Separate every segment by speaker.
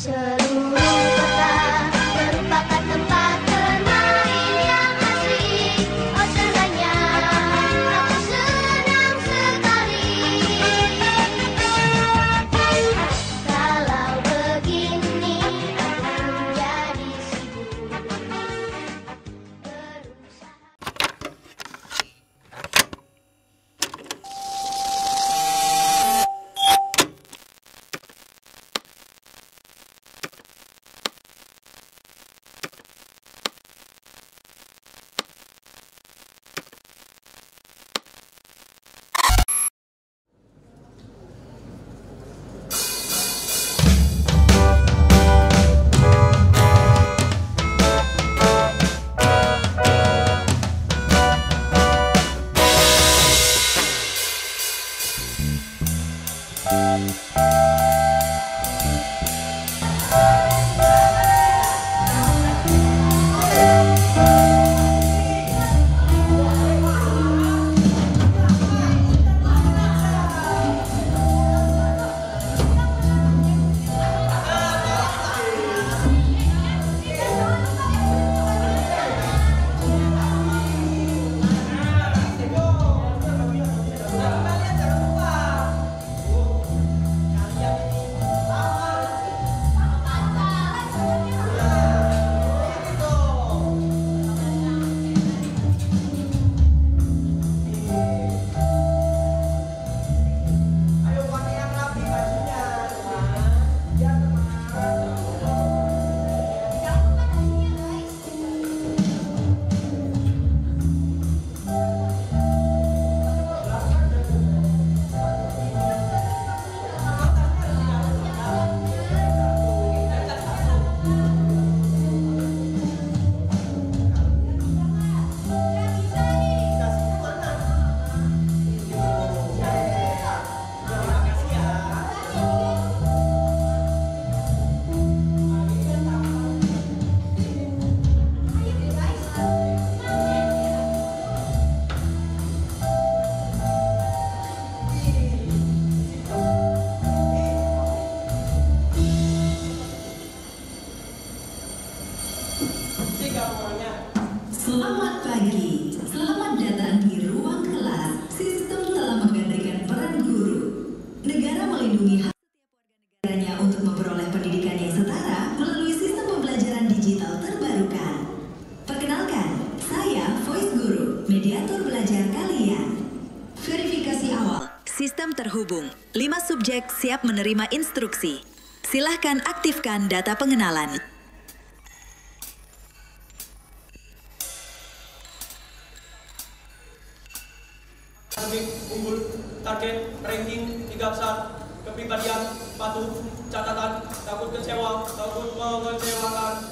Speaker 1: Seluruh kota merupakan tempat bermain yang asik. Oh senangnya, aku senang sekali. Kalau begini aku jadi sibuk berusaha.
Speaker 2: Selamat pagi, selamat datang di ruang kelas. Sistem telah menggantikan peran guru. Negara melindungi hak setiap warga negaranya untuk memperoleh pendidikan yang setara melalui sistem pembelajaran digital terbarukan. Perkenalkan, saya Voice Guru, mediator belajar kalian. Verifikasi awal. Sistem terhubung. 5 subjek siap menerima instruksi. Silahkan aktifkan data pengenalan.
Speaker 3: Unggul, target, ranking 3 besar, kepribadian, patuh, catatan, takut kecewa, takut mengecewakan.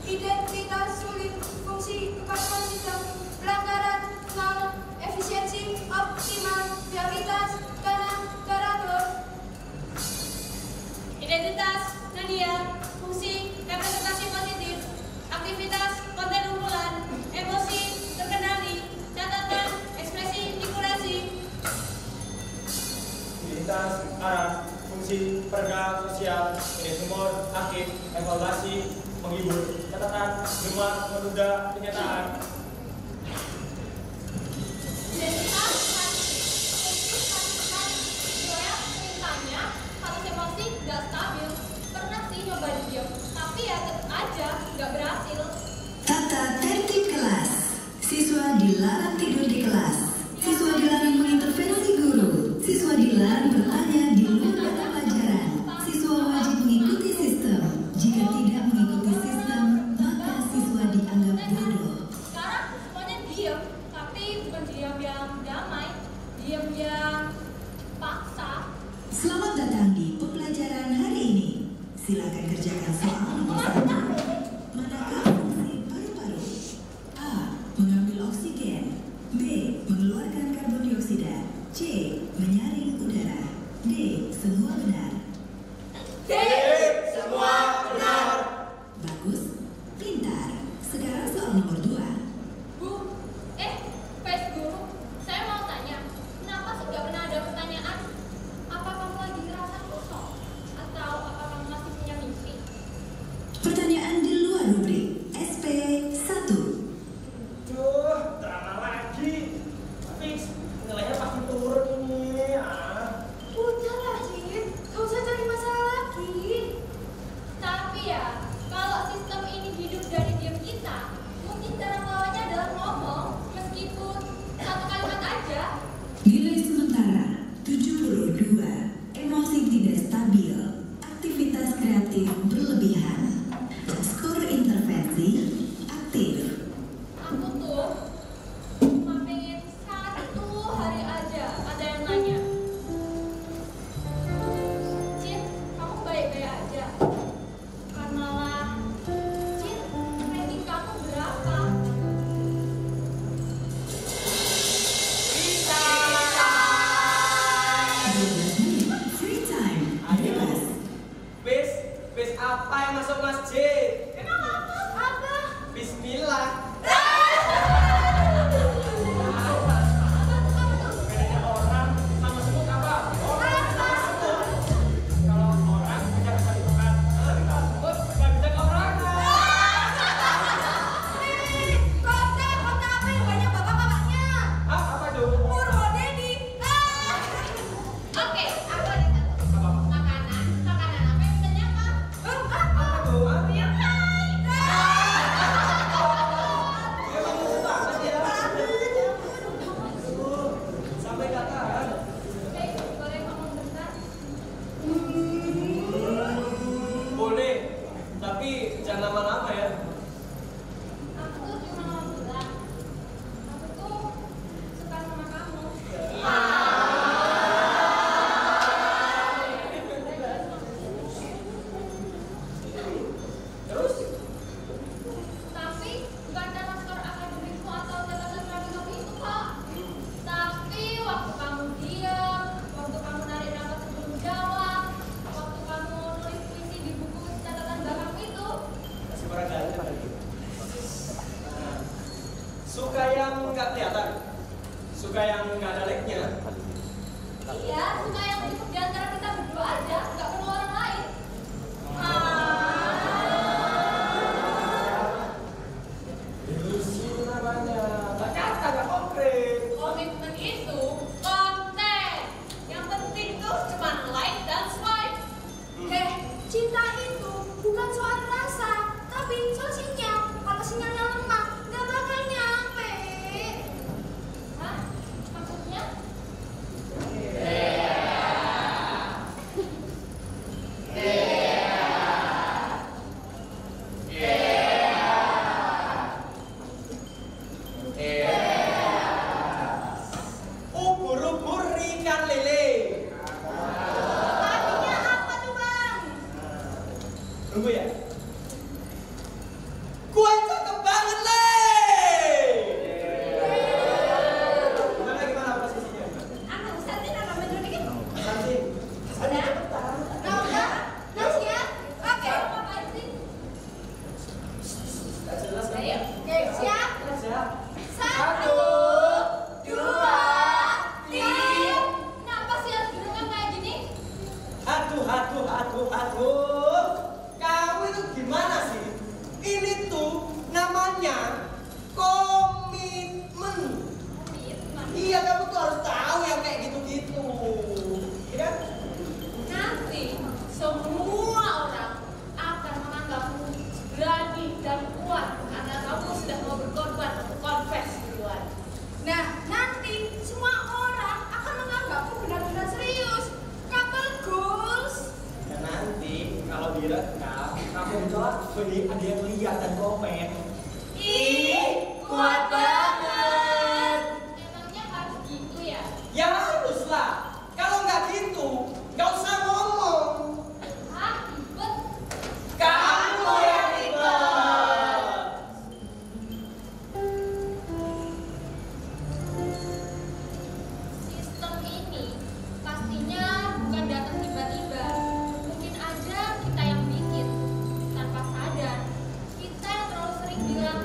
Speaker 4: Identitas sulit, fungsi kepatuhan sistem, pelanggaran, nol, efisiensi, optimal, prioritas, kanan, teratur. Identitas, Nadia, fungsi, representasi positif, aktivitas, konten unggulan, emosi, terkendali, catatan, ekspresi, dekorasi.
Speaker 3: Identitas, arah, fungsi, perda, sosial, indeks humor, aktif, evaluasi, menghibur, catatan, gemar, menunda, kenyataan.
Speaker 4: Identitas, tanya, harus emosi, gak stabil. Pernah sih nyoba diem, tapi ya tetep aja gak berhasil.
Speaker 2: Tata tertib kelas. Siswa dilarang tidur di kelas. Siswa dilarang mengintervensi guru. Siswa dilarang bertanya di luar mata pelajaran. Siswa wajib mengikuti sistem. Jika tidak mengikuti sistem, maka siswa dianggap bodoh.
Speaker 4: Sekarang semuanya diem, tapi bukan diam yang damai, diam yang paksa.
Speaker 2: Selamat datang di pembelajaran hari ini. Silakan kerjakan soal nomor 1. Manakah fungsi paru-paru? A. Mengambil oksigen. B. Mengeluarkan karbon dioksida. C. Menyaring udara. D. Semua benar.
Speaker 4: D.
Speaker 3: Semua benar.
Speaker 2: Bagus. Pintar. Sekarang soal nomor 2.
Speaker 4: Bu, Vice Guru, saya mau tanya, kenapa sih gak pernah ada pertanyaan?
Speaker 2: 12 menit free time.
Speaker 3: Ayo.
Speaker 2: Bebas.
Speaker 3: Bis apa yang masuk masjid?
Speaker 4: Emang apa?
Speaker 3: Bismillah. Bedanya orang sama semut apa? Orang sama semut. Kalau orang bisa ke Tuhan, semut nggak bisa ke orang.
Speaker 4: Kota apa yang banyak bapak-bapaknya?
Speaker 3: Ah, apa tuh?
Speaker 4: Purwodadi. Oke, aku ada satu.
Speaker 3: Apa?
Speaker 4: Makanan apa yang bisa nyapa?
Speaker 3: Apa tuh? Ah,
Speaker 4: Yang
Speaker 3: emang lucu banget ya. Sampai nggak tahan.
Speaker 4: boleh ngomong bentar?
Speaker 3: Boleh, tapi jangan lama-lama ya.
Speaker 4: Aku tuh cuma mau bilang, aku tuh suka sama kamu.
Speaker 3: Terus?
Speaker 4: Tapi bukan dalam skor akademikmu atau catatan radiomu itu kok. Tapi waktu kamu diam, waktu kamu narik nafas sebelum jawab, waktu kamu nulis puisi di buku catatan belakangmu itu.
Speaker 3: Masih kurang ganteng lagi. Suka yang nggak kelihatan, suka yang nggak ada like-nya.
Speaker 4: Iya, suka yang cukup di antara kita berdua aja, nggak perlu orang lain.
Speaker 3: Ilusi namanya, nggak kata nggak konkret.
Speaker 4: Komitmen itu konten. Yang penting tuh cuma like dan swipe. Cinta itu bukan soal rasa, tapi soal sinyal. Kalau sinyalnya lemah, nggak bakal nyampe. Hah? Maksudnya?
Speaker 3: Ubur-ubur ikan lele.
Speaker 4: Artinya apa tuh, Bang?
Speaker 3: Tunggu ya. Gue cakep banget le. Gimana posisinya?
Speaker 4: Anu, Santin apa bener dikit?
Speaker 3: Santi. Santi
Speaker 4: Udah?
Speaker 3: cepetan.
Speaker 4: Udah? Udah siap? Oke. Apaan sih?
Speaker 3: Nggak jelas kan?
Speaker 4: Ayo. Oke, siap?
Speaker 3: Siap.
Speaker 4: 1, 2, 3. Kenapa sih harus direkam kayak gini?
Speaker 3: Aduh. Kamu itu gimana sih? Ini tuh namanya komitmen. Iya, kamu tuh harus tahu yang kayak gitu-gitu. Iya kan?
Speaker 4: Nanti semua orang akan menganggapmu berani dan kuat karena kamu sudah mau berkorban untuk confess duluan. Nah, nanti semua orang akan menganggapmu benar-benar serius. Couple goals.
Speaker 3: Dan nanti kalau direkam, kamu ditolak, ada yang lihat dan komen.
Speaker 4: Ih, kuat banget. Emangnya harus gitu ya?
Speaker 3: Ya harus lah. Kalau nggak gitu, nggak usah ngomong.
Speaker 4: Hah, ribet.
Speaker 3: Kamu yang ribet.
Speaker 4: Sistem ini pastinya bukan datang tiba-tiba. Mungkin aja kita yang bikin tanpa sadar. Kita yang terlalu sering bilang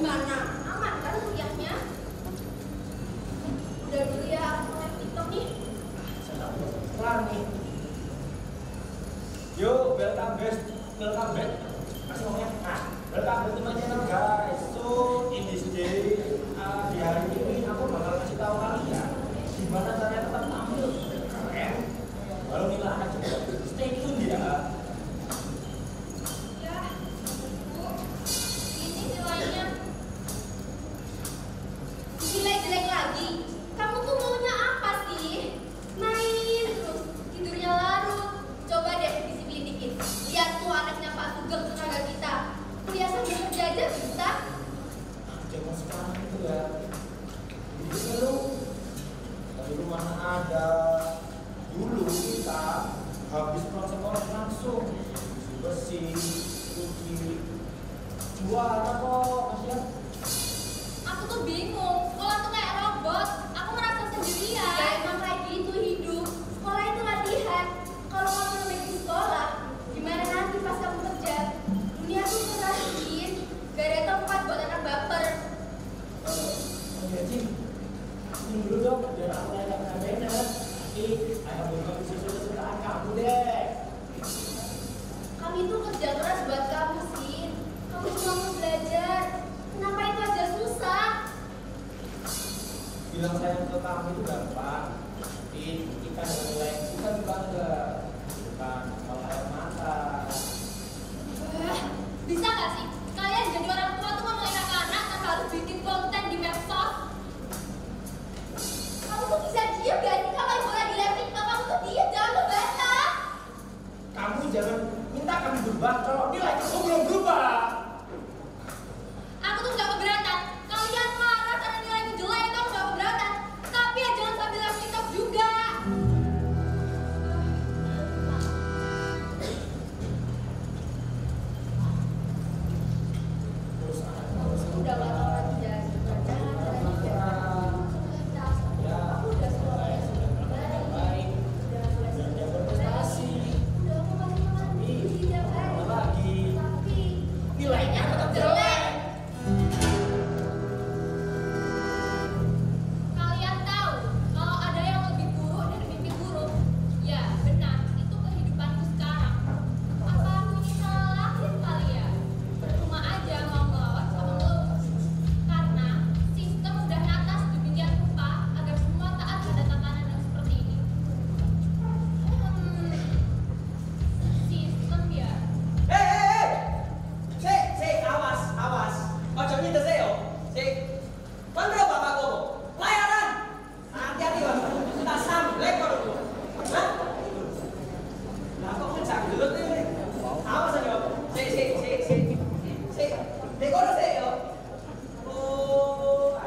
Speaker 4: Gimana? Aman kan kuliahnya? Udah dulu ya, aku mau live TikTok nih.
Speaker 3: Kelar nih. Yo, welcome back. Masih ngomongnya. Nah, welcome back to my channel guys. So, in this day, di hari ini aku bakal kasih tahu kalian gimana caranya tetap tampil keren. Walau nilai akan juga. Stay tune ya.
Speaker 4: Ya, Bu. Ini nilainya. Nilai jelek lagi. Kamu tuh maunya apa sih? Main terus, tidurnya larut. Coba deh disiplin dikit. Lihat tuh anaknya Pak Sugeng tetangga kita. Kuliah sambil kerja aja bisa.
Speaker 3: Zaman sekarang itu ya, ini lu, tapi lu mana ada. Dulu kita habis pulang sekolah langsung bersih, cuci, juara kok, Mas ya.
Speaker 4: Aku tuh bingung. Sekolah tuh kayak robot. Aku merasa sendirian. Ya emang kayak gitu hidup. Sekolah itu latihan. Kalau kamu lebih di sekolah, gimana nanti pas kamu kerja? Dunia tuh serahin. Gak ada tempat buat anak baper.
Speaker 3: Oke, Cing. Cing dulu dong, biar aku yang beda. Tapi, ayah bukan kesukaan kamu deh.
Speaker 4: Kami tuh kerja keras buat kamu sih. Kamu cuma mau belajar. Kenapa itu aja susah?
Speaker 3: Bilang sayang ke kamu itu gampang. Tapi, kita dengan nilai kita bangga. Bukan kalau air mata.
Speaker 4: Bisa gak sih? Kalian jadi orang tua tuh ngomongin anak-anak tanpa harus bikin konten di medsos. Kamu tuh bisa diam gak sih? Kalau ibu lagi live TikTok, kamu tuh diam, jangan ngebantah.
Speaker 3: Kamu jangan minta kami berubah kalau nilai kamu belum berubah.
Speaker 4: Aku tuh gak keberatan. Kalian marah karena nilaiku jelek, kamu gak keberatan. Tapi ya jangan sambil live TikTok juga. Udah gak tau lagi ya. Aku udah sekolah baik.
Speaker 3: Dia berprestasi.
Speaker 4: Udah aku mandi tiap hari.
Speaker 3: Lagi
Speaker 4: Tapi
Speaker 3: nilainya tetap jelek.
Speaker 4: kalian tahu kalau ada yang lebih buruk dari mimpi buruk? Ya benar, itu kehidupanku sekarang. Apa aku ini salah lahir kali ya? Percuma aja mau ngelawan sama ngeluh. Karena sistem udah natas demikian rupa agar semua taat pada tatanan yang seperti ini. Sistem ya.
Speaker 3: Awas. Ojo nyentuh saya, Cek. Kontrol bapak kamu. Layanan. Hati-hati, Mas. Tak samblek kok lu. Hah? Lah kok ngejak gelut ini? Awas aja. Cek. Dekor saya, yo. Oh.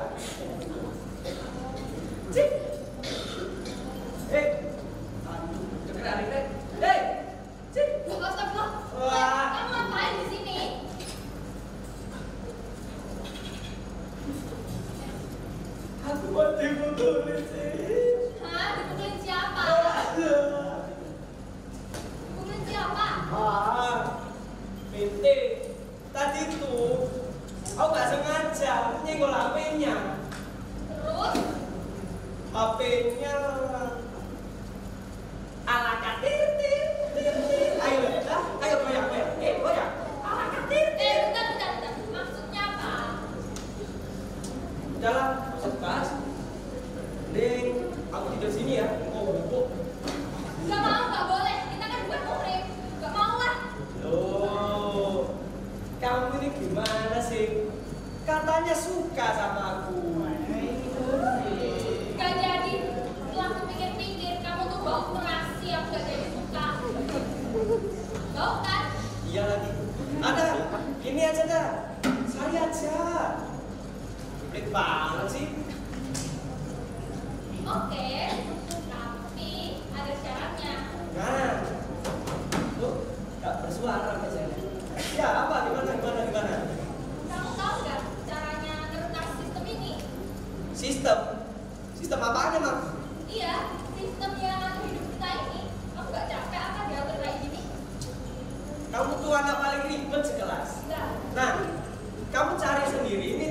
Speaker 3: Cek. Aduh, kegeran ini. Cek.
Speaker 4: Astagfirullah.
Speaker 3: Wah.
Speaker 4: Kamu ngapain di sini?
Speaker 3: Aku mau dipukulin sih.
Speaker 4: Hah? Dipukulin siapa? Dipukulin siapa?
Speaker 3: Binti. Tadi tuh aku gak sengaja nyenggol HP-nya.
Speaker 4: Terus?
Speaker 3: HP-nya ala katir. Ayo goyang. Goyang. Ala katir.
Speaker 4: Bentar. Maksudnya apa?
Speaker 3: Jalan, sepas. Ning, aku tidur sini ya. Mau bubuk.
Speaker 4: Gak mau, gak boleh. Kita kan bukan muhrim. Gak mau lah.
Speaker 3: Loh, kamu ini gimana sih? Katanya suka sama aku.
Speaker 4: Gak jadi. Setelah aku pikir-pikir, kamu tuh bau terasi. Aku gak jadi suka. Bau kan?
Speaker 3: Iya lagi. Ada, ini aja dah. Sari aja. Pelit banget sih.
Speaker 4: Oke. Tapi ada syaratnya.
Speaker 3: Nah, tuh gak bersuara biasanya. Ya apa? Gimana?
Speaker 4: Kamu tahu gak caranya ngerunas sistem ini?
Speaker 3: Sistem apaan emang?
Speaker 4: Iya, sistem yang ngatur hidup kita ini. Kamu gak capek apa diatur kayak gini?
Speaker 3: Kamu tuh anak paling ribet sekelas.
Speaker 4: Enggak.
Speaker 3: Nah, kamu cari sendiri ini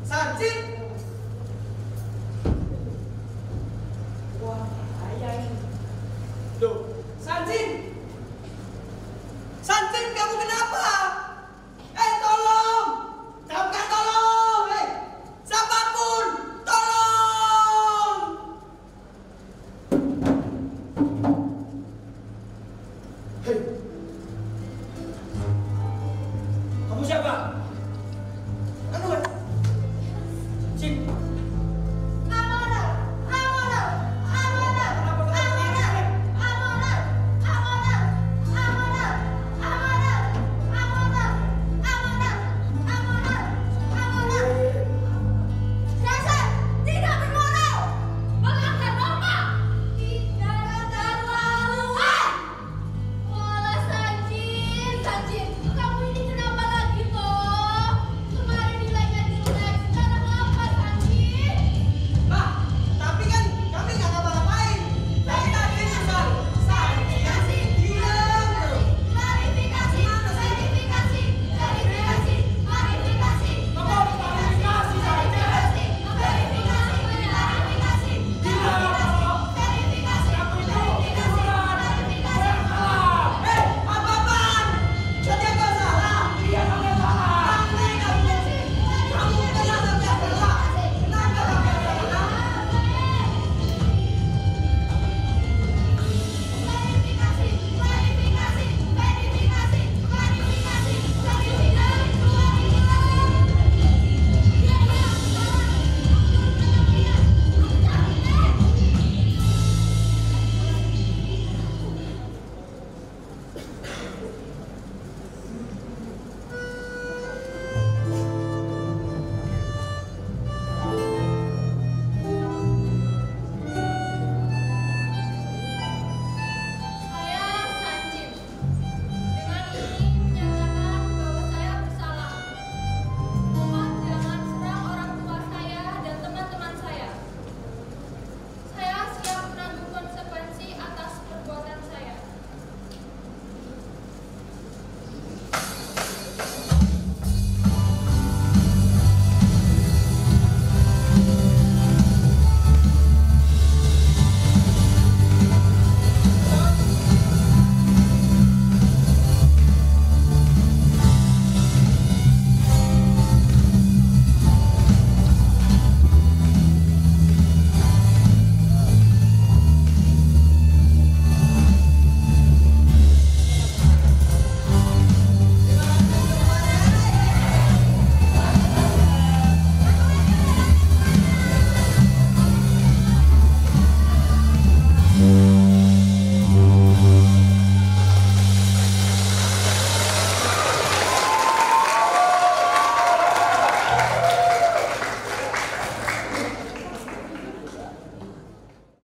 Speaker 5: Sanci